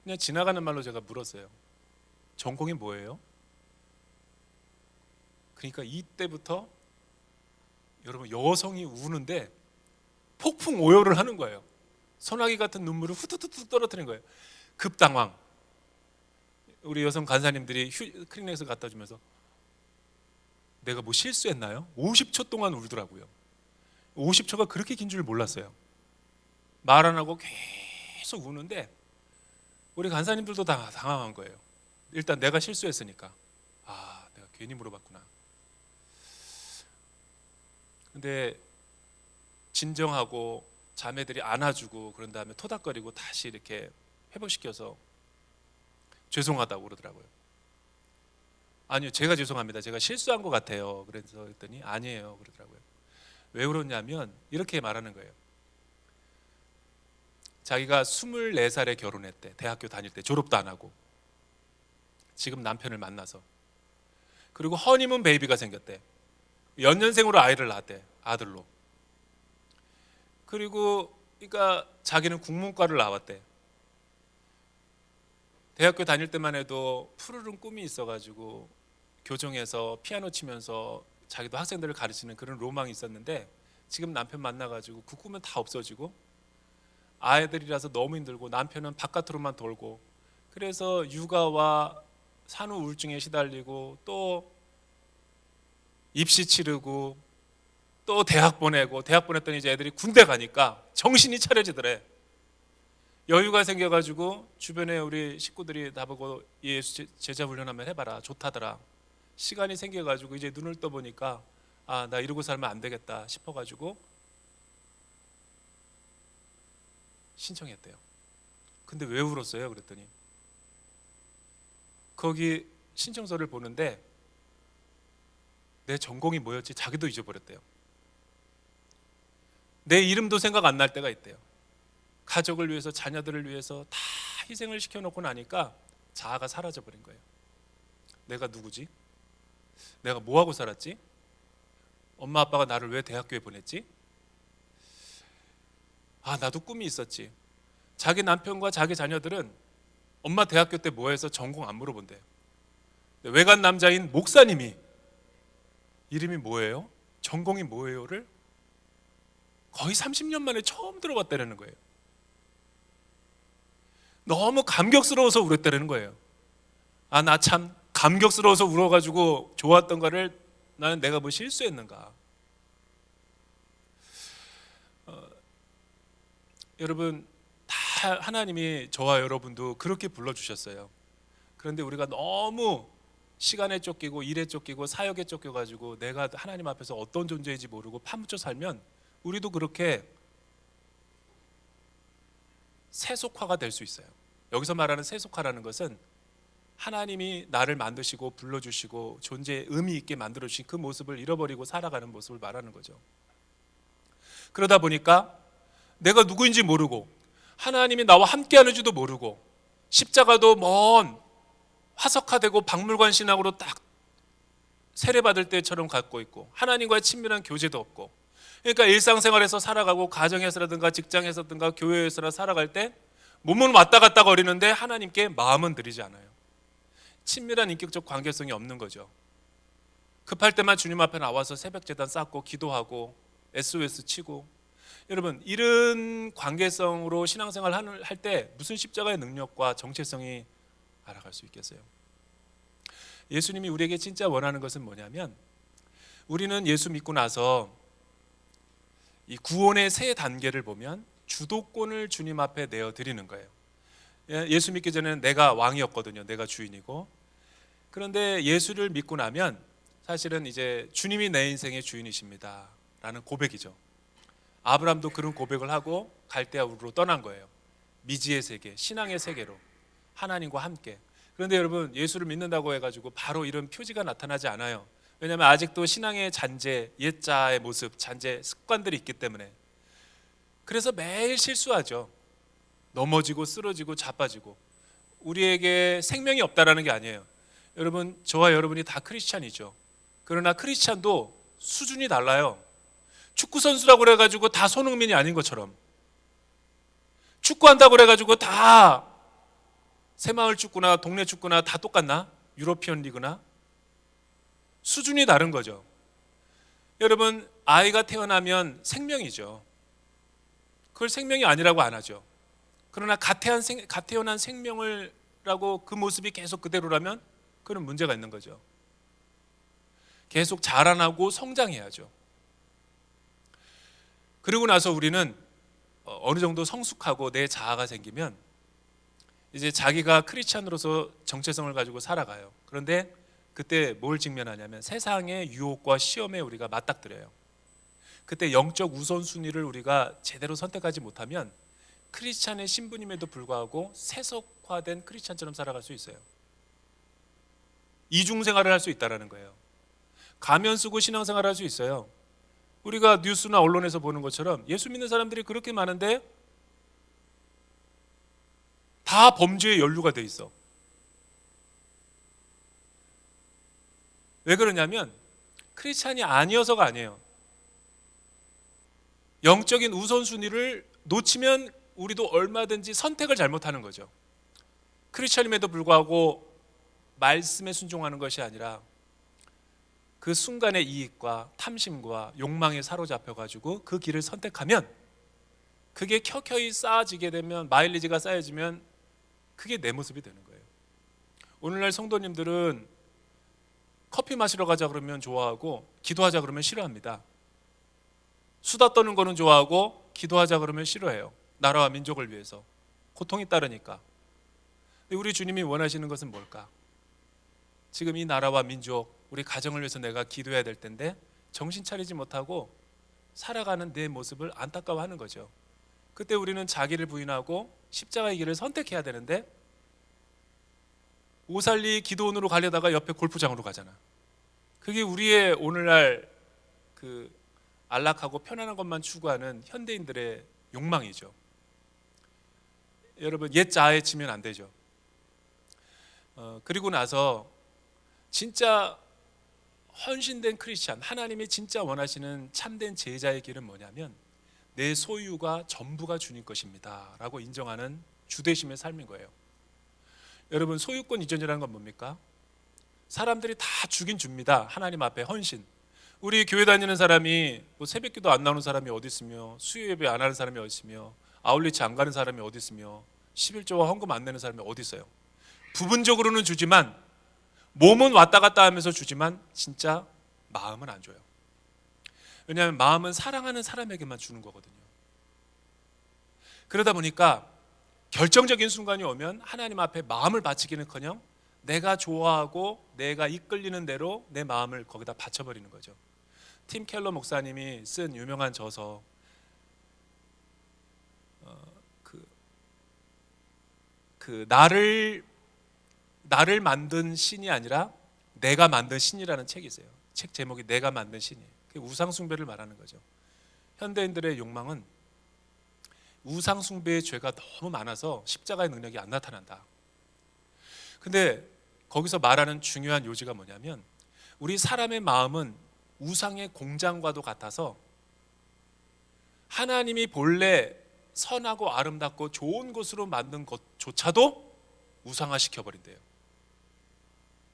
그냥 지나가는 말로 제가 물었어요. 전공이 뭐예요? 그러니까 이때부터 여러분 여성이 우는데 폭풍 오열을 하는 거예요. 소나기 같은 눈물을 후두둑 떨어뜨리는 거예요. 급당황. 우리 여성 간사님들이 클리닉에서 갖다 주면서 내가 뭐 실수했나요? 50초 동안 울더라고요. 50초가 그렇게 긴 줄 몰랐어요. 말 안 하고 계속 우는데 우리 간사님들도 다 당황한 거예요. 일단 내가 실수했으니까. 내가 괜히 물어봤구나. 근데 진정하고 자매들이 안아주고 그런 다음에 토닥거리고 다시 이렇게 회복시켜서 죄송하다고 그러더라고요. 아니요, 제가 죄송합니다. 제가 실수한 것 같아요. 그래서 그랬더니 아니에요 그러더라고요. 왜 그러냐면 이렇게 말하는 거예요. 자기가 24살에 결혼했대. 대학교 다닐 때 졸업도 안 하고. 지금 남편을 만나서. 그리고 허니문 베이비가 생겼대. 연년생으로 아이를 낳았대. 아들로. 그리고 그러니까 자기는 국문과를 나왔대. 대학교 다닐 때만 해도 푸르른 꿈이 있어가지고 교정에서 피아노 치면서 자기도 학생들을 가르치는 그런 로망이 있었는데 지금 남편 만나가지고 그 꿈은 다 없어지고 아이들이라서 너무 힘들고 남편은 바깥으로만 돌고 그래서 육아와 산후 우울증에 시달리고 또 입시 치르고 또 대학 보내고, 대학 보냈더니 이제 애들이 군대 가니까 정신이 차려지더래. 여유가 생겨가지고 주변에 우리 식구들이 나보고 예수 제자 훈련 한번 해봐라, 좋다더라. 시간이 생겨가지고 이제 눈을 떠보니까 아, 나 이러고 살면 안 되겠다 싶어가지고 신청했대요. 근데 왜 울었어요? 그랬더니 거기 신청서를 보는데 내 전공이 뭐였지 자기도 잊어버렸대요. 내 이름도 생각 안 날 때가 있대요. 가족을 위해서, 자녀들을 위해서 다 희생을 시켜놓고 나니까 자아가 사라져버린 거예요. 내가 누구지? 내가 뭐하고 살았지? 엄마 아빠가 나를 왜 대학교에 보냈지? 아, 나도 꿈이 있었지. 자기 남편과 자기 자녀들은 엄마 대학교 때 뭐 해서 전공 안 물어본대요. 외간 남자인 목사님이 이름이 뭐예요? 전공이 뭐예요?를 거의 30년 만에 처음 들어봤다는 거예요. 너무 감격스러워서 울었다는 거예요. 아, 나 참 감격스러워서 울어가지고 좋았던 거를 나는 내가 뭐 실수했는가. 여러분, 다 하나님이 저와 여러분도 그렇게 불러주셨어요. 그런데 우리가 너무 시간에 쫓기고 일에 쫓기고 사역에 쫓겨가지고 내가 하나님 앞에서 어떤 존재인지 모르고 파묻혀 살면 우리도 그렇게 세속화가 될 수 있어요. 여기서 말하는 세속화라는 것은 하나님이 나를 만드시고 불러주시고 존재의 의미 있게 만들어주신 그 모습을 잃어버리고 살아가는 모습을 말하는 거죠. 그러다 보니까 내가 누구인지 모르고 하나님이 나와 함께하는지도 모르고 십자가도 먼 화석화되고 박물관 신앙으로 딱 세례받을 때처럼 갖고 있고 하나님과의 친밀한 교제도 없고, 그러니까 일상생활에서 살아가고 가정에서라든가 직장에서든가 교회에서나 살아갈 때 몸은 왔다 갔다 거리는데 하나님께 마음은 들이지 않아요. 친밀한 인격적 관계성이 없는 거죠. 급할 때만 주님 앞에 나와서 새벽제단 쌓고 기도하고 SOS 치고. 여러분, 이런 관계성으로 신앙생활 할 때 무슨 십자가의 능력과 정체성이 알아갈 수 있겠어요? 예수님이 우리에게 진짜 원하는 것은 뭐냐면, 우리는 예수 믿고 나서 이 구원의 세 단계를 보면 주도권을 주님 앞에 내어 드리는 거예요. 예수 믿기 전에는 내가 왕이었거든요. 내가 주인이고. 그런데 예수를 믿고 나면 사실은 이제 주님이 내 인생의 주인이십니다 라는 고백이죠. 아브라함도 그런 고백을 하고 갈대아 우르로 떠난 거예요. 미지의 세계, 신앙의 세계로 하나님과 함께. 그런데 여러분, 예수를 믿는다고 해가지고 바로 이런 표지가 나타나지 않아요. 왜냐하면 아직도 신앙의 잔재, 옛자의 모습, 잔재, 습관들이 있기 때문에. 그래서 매일 실수하죠. 넘어지고 쓰러지고 자빠지고. 우리에게 생명이 없다라는 게 아니에요. 여러분, 저와 여러분이 다 크리스찬이죠. 그러나 크리스찬도 수준이 달라요. 축구 선수라고 그래가지고 다 손흥민이 아닌 것처럼, 축구한다고 그래가지고 다 새마을 축구나 동네 축구나 다 똑같나? 유러피언 리그나? 수준이 다른 거죠. 여러분, 아이가 태어나면 생명이죠. 그걸 생명이 아니라고 안 하죠. 그러나 갓 태어난 생명을 라고 그 모습이 계속 그대로라면 그런 문제가 있는 거죠. 계속 자라나고 성장해야죠. 그리고 나서 우리는 어느 정도 성숙하고 내 자아가 생기면 이제 자기가 크리스찬으로서 정체성을 가지고 살아가요. 그런데 그때 뭘 직면하냐면 세상의 유혹과 시험에 우리가 맞닥뜨려요. 그때 영적 우선순위를 우리가 제대로 선택하지 못하면 크리스찬의 신분임에도 불구하고 세속화된 크리스찬처럼 살아갈 수 있어요. 이중생활을 할 수 있다는 거예요. 가면 쓰고 신앙생활을 할 수 있어요. 우리가 뉴스나 언론에서 보는 것처럼 예수 믿는 사람들이 그렇게 많은데 다 범죄에 연루가 돼 있어. 왜 그러냐면 크리스찬이 아니어서가 아니에요. 영적인 우선순위를 놓치면 우리도 얼마든지 선택을 잘못하는 거죠. 크리스찬임에도 불구하고 말씀에 순종하는 것이 아니라 그 순간의 이익과 탐심과 욕망에 사로잡혀가지고 그 길을 선택하면, 그게 켜켜이 쌓아지게 되면, 마일리지가 쌓여지면 그게 내 모습이 되는 거예요. 오늘날 성도님들은 커피 마시러 가자 그러면 좋아하고 기도하자 그러면 싫어합니다. 수다 떠는 거는 좋아하고 기도하자 그러면 싫어해요. 나라와 민족을 위해서. 고통이 따르니까. 근데 우리 주님이 원하시는 것은 뭘까? 지금 이 나라와 민족, 우리 가정을 위해서 내가 기도해야 될 텐데 정신 차리지 못하고 살아가는 내 모습을 안타까워하는 거죠. 그때 우리는 자기를 부인하고 십자가의 길을 선택해야 되는데 오살리 기도원으로 가려다가 옆에 골프장으로 가잖아. 그게 우리의 오늘날 그 안락하고 편안한 것만 추구하는 현대인들의 욕망이죠. 여러분, 옛 자아에 치면 안 되죠. 그리고 나서 진짜 헌신된 크리스찬, 하나님이 진짜 원하시는 참된 제자의 길은 뭐냐면 내 소유가 전부가 주님 것입니다 라고 인정하는 주대심의 삶인 거예요. 여러분, 소유권 이전이라는 건 뭡니까? 사람들이 다 주긴 줍니다. 하나님 앞에 헌신. 우리 교회 다니는 사람이 뭐 새벽기도 안 나오는 사람이 어디 있으며, 수요 예배 안 하는 사람이 어디 있으며, 아울리치 안 가는 사람이 어디 있으며, 11조와 헌금 안 내는 사람이 어디 있어요? 부분적으로는 주지만, 몸은 왔다 갔다 하면서 주지만 진짜 마음은 안 줘요. 왜냐하면 마음은 사랑하는 사람에게만 주는 거거든요. 그러다 보니까 결정적인 순간이 오면 하나님 앞에 마음을 바치기는커녕 내가 좋아하고 내가 이끌리는 대로 내 마음을 거기다 바쳐버리는 거죠. 팀 켈러 목사님이 쓴 유명한 저서 나를 만든 신이 아니라 내가 만든 신이라는 책이 있어요. 책 제목이 내가 만든 신이에요. 우상 숭배를 말하는 거죠. 현대인들의 욕망은 우상 숭배의 죄가 너무 많아서 십자가의 능력이 안 나타난다. 근데 거기서 말하는 중요한 요지가 뭐냐면 우리 사람의 마음은 우상의 공장과도 같아서 하나님이 본래 선하고 아름답고 좋은 것으로 만든 것조차도 우상화 시켜버린대요.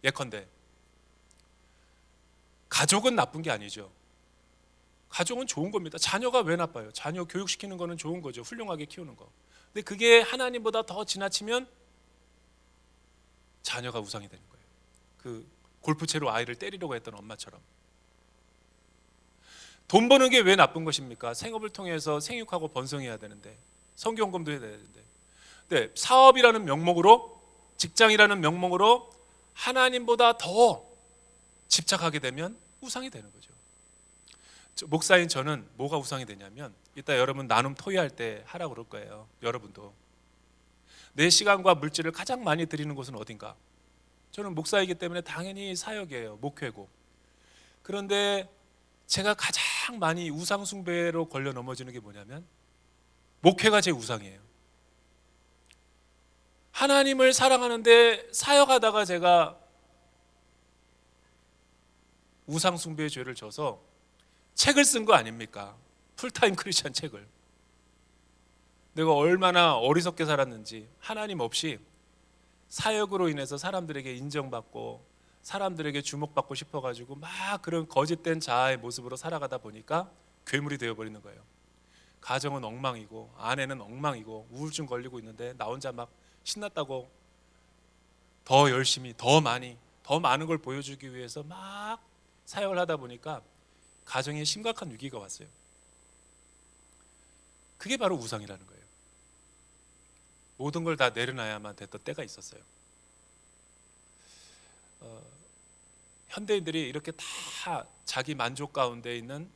예컨대 가족은 나쁜 게 아니죠. 가족은 좋은 겁니다. 자녀가 왜 나빠요? 자녀 교육시키는 거는 좋은 거죠. 훌륭하게 키우는 거. 근데 그게 하나님보다 더 지나치면 자녀가 우상이 되는 거예요. 그 골프채로 아이를 때리려고 했던 엄마처럼. 돈 버는 게 왜 나쁜 것입니까? 생업을 통해서 생육하고 번성해야 되는데, 성경금도 해야 되는데. 근데 사업이라는 명목으로, 직장이라는 명목으로 하나님보다 더 집착하게 되면 우상이 되는 거죠. 목사인 저는 뭐가 우상이 되냐면, 이따 여러분 나눔 토의할 때 하라고 그럴 거예요. 여러분도 내 시간과 물질을 가장 많이 드리는 곳은 어딘가? 저는 목사이기 때문에 당연히 사역이에요. 목회고. 그런데 제가 가장 많이 우상 숭배로 걸려 넘어지는 게 뭐냐면 목회가 제 우상이에요. 하나님을 사랑하는데 사역하다가 제가 우상 숭배의 죄를 져서 책을 쓴 거 아닙니까? 풀타임 크리스천 책을. 내가 얼마나 어리석게 살았는지, 하나님 없이 사역으로 인해서 사람들에게 인정받고 사람들에게 주목받고 싶어가지고 막 그런 거짓된 자아의 모습으로 살아가다 보니까 괴물이 되어버리는 거예요. 가정은 엉망이고 아내는 엉망이고 우울증 걸리고 있는데 나 혼자 막 신났다고 더 열심히 더 많은 걸 보여주기 위해서 막 사역을 하다 보니까 가정에 심각한 위기가 왔어요. 그게 바로 우상이라는 거예요. 모든 걸 다 내려놔야만 됐던 때가 있었어요. 현대인들이 이렇게 다 자기 만족 가운데 있는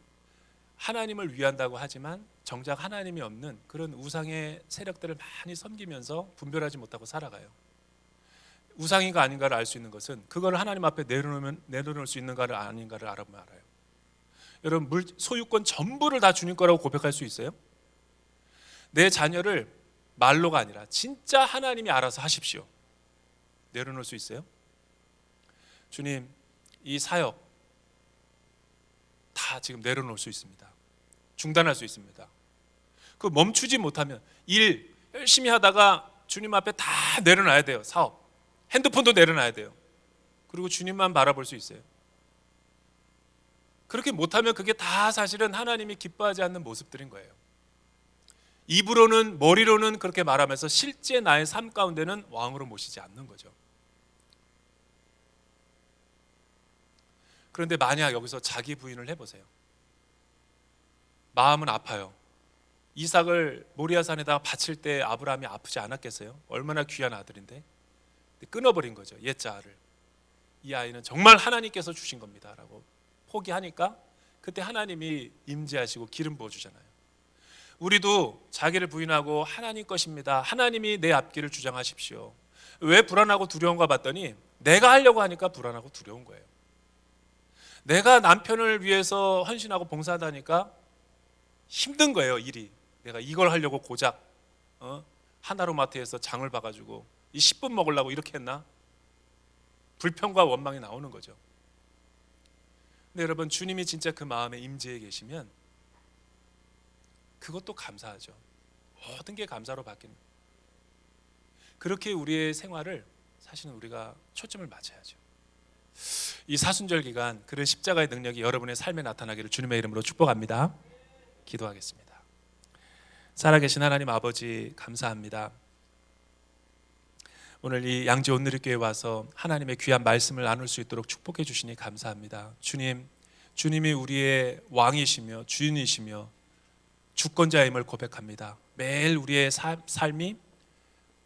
하나님을 위한다고 하지만 정작 하나님이 없는 그런 우상의 세력들을 많이 섬기면서 분별하지 못하고 살아가요. 우상인가 아닌가를 알 수 있는 것은 그걸 하나님 앞에 내려놓을 수 있는가를 아닌가를 알아보면 알아요. 여러분, 소유권 전부를 다 주님 거라고 고백할 수 있어요? 내 자녀를 말로가 아니라 진짜 하나님이 알아서 하십시오. 내려놓을 수 있어요? 주님, 이 사역 다 지금 내려놓을 수 있습니다. 중단할 수 있습니다. 그 멈추지 못하면 일 열심히 하다가 주님 앞에 다 내려놔야 돼요. 사업, 핸드폰도 내려놔야 돼요. 그리고 주님만 바라볼 수 있어요. 그렇게 못하면 그게 다 사실은 하나님이 기뻐하지 않는 모습들인 거예요. 입으로는 머리로는 그렇게 말하면서 실제 나의 삶 가운데는 왕으로 모시지 않는 거죠. 그런데 만약 여기서 자기 부인을 해보세요. 마음은 아파요. 이삭을 모리아산에다가 바칠 때 아브라함이 아프지 않았겠어요? 얼마나 귀한 아들인데. 끊어버린 거죠, 옛자 아를. 이 아이는 정말 하나님께서 주신 겁니다 라고 포기하니까 그때 하나님이 임재하시고 기름 부어주잖아요. 우리도 자기를 부인하고 하나님 것입니다, 하나님이 내 앞길을 주장하십시오. 왜 불안하고 두려운가 봤더니 내가 하려고 하니까 불안하고 두려운 거예요. 내가 남편을 위해서 헌신하고 봉사하다니까 힘든 거예요, 일이. 내가 이걸 하려고 고작 하나로마트에서 장을 봐가지고 이 10분 먹으려고 이렇게 했나? 불평과 원망이 나오는 거죠. 근데 여러분, 주님이 진짜 그 마음에 임재해 계시면 그것도 감사하죠. 모든 게 감사로 바뀌는. 그렇게 우리의 생활을 사실은 우리가 초점을 맞춰야죠. 이 사순절 기간 그런 십자가의 능력이 여러분의 삶에 나타나기를 주님의 이름으로 축복합니다. 기도하겠습니다. 살아계신 하나님 아버지, 감사합니다. 오늘 이 양지 온누리교회에 와서 하나님의 귀한 말씀을 나눌 수 있도록 축복해 주시니 감사합니다. 주님, 주님이 우리의 왕이시며 주인이시며 주권자임을 고백합니다. 매일 우리의 삶이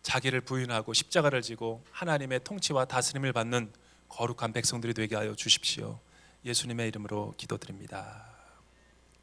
자기를 부인하고 십자가를 지고 하나님의 통치와 다스림을 받는 거룩한 백성들이 되게 하여 주십시오. 예수님의 이름으로 기도드립니다.